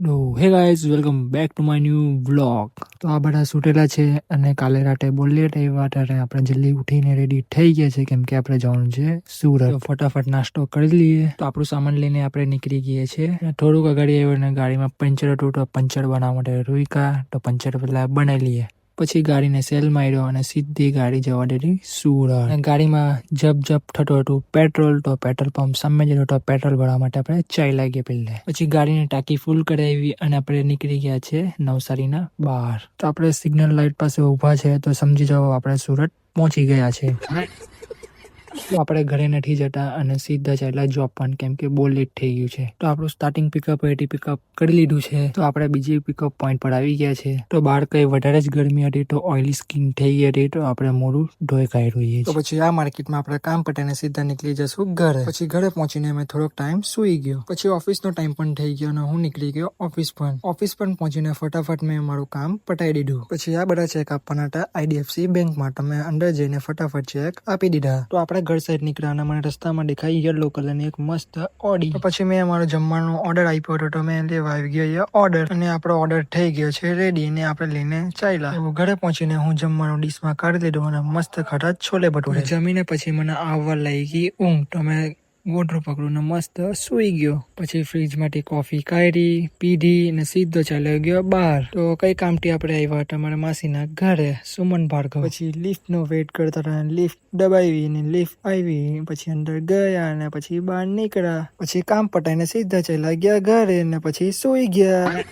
Hey guys welcome back to my new vlog. તો આ બધા સુટેલા છે અને કાલે રાતે બોલીએ એવા ત્યારે આપણે જલ્દી ઉઠીને રેડી થઈ ગયા છે કેમ કે આપણે જવાનું છે સુરત. તો ફટાફટ નાસ્તો કરી લઈએ. તો આપણું સામાન લઈને આપણે નીકળી ગયા છે. થોડુંક અગાડી આવ્યું અને ગાડીમાં પંચર હતું તો પંચર બનાવવા માટે રૂઈકા તો પંચર પેલા બનાવી લઈએ. પછી ગાડીને સેલ માર્યો અને સીધી ગાડી જવા દીધી સુરત. ગાડીમાં જપ જપ થતું હતું પેટ્રોલ. તો પેટ્રોલ પંપ સામે જ હતો. પેટ્રોલ ભરવા માટે આપણે ચાઈ લાગીએ પહેલે. પછી ગાડીની ટાંકી ફૂલ કરાવી અને આપણે નીકળી ગયા છે નવસારીના બહાર. તો આપણે સિગ્નલ લાઇટ પાસે ઊભા છે તો સમજી જાઓ આપણે સુરત પહોંચી ગયા છે. તો આપણે ઘરે નથી જતા અને સીધા ચાલ્યા જોબ પણ કેમ કે બહુ લેટ થઈ ગયું છે. તો આપણું સ્ટાર્ટિંગ પિકઅપ એટી પિકઅપ કરી લીધું છે. તો આપણે બીજી પિકઅપ પોઈન્ટ પર આવી ગયા છે. તો બહાર કઈ વધારે જ ગરમી હતી તો ઓઇલી સ્કિન થઈ ગઈ હતી તો આપણે મોઢું ધોઈ કાઢ્યું. તો પછી આ માર્કેટમાં આપણે કામ પતાવીને સીધા નીકળી જશું ઘરે. પછી ઘરે પહોંચીને અમે થોડોક ટાઈમ સુઈ ગયો. પછી ઓફિસનો ટાઈમ પણ થઈ ગયો અને હું નીકળી ગયો ઓફિસ પણ પહોંચીને ફટાફટ મેં મારું કામ પતાવી દીધું. પછી આ બધા ચેક આપવાના હતા IDFC બેંકમાં. તો મેં અંદર જઈને ફટાફટ ચેક આપી દીધા. તો આપણે ઘર સાઈડ નીકળ્યા અને મને રસ્તામાં દેખાઈ યલો કલરની એક મસ્ત ઓડી. તો પછી મેં અમારો જમવાનો ઓર્ડર આપ્યો હતો તો મેં લેવા આવી ગયો ઓર્ડર અને આપણો ઓર્ડર થઈ ગયો છે રેડી ને આપણે લઈને ચાલ્યા. ઘરે પહોંચીને હું જમવાનું ડીશમાં કાઢી લીધું અને મસ્ત ખાટા છોલે ભટુરે જમીને પછી મને આવવા લાગી ઊંઘ. તો મેં ગોઠરું પકડું મસ્ત સુઈ ગયો. પછી ફ્રીજમાંથી કોફી કાઢી પીધી ને સીધો ચાલ્યો ગયો બહાર. તો કઈ કામથી આપણે આવ્યા હતા મારા માસીના ઘરે સુમન ભાર્ગવ. પછી લિફ્ટ નો વેઇટ કરતા હતા. લિફ્ટ દબાવી ને લિફ્ટ આવી. પછી અંદર ગયા અને પછી બહાર નીકળ્યા. પછી કામ પટાઈને સીધા ચાલ્યા ગયા ઘરે ને પછી સુઈ ગયા.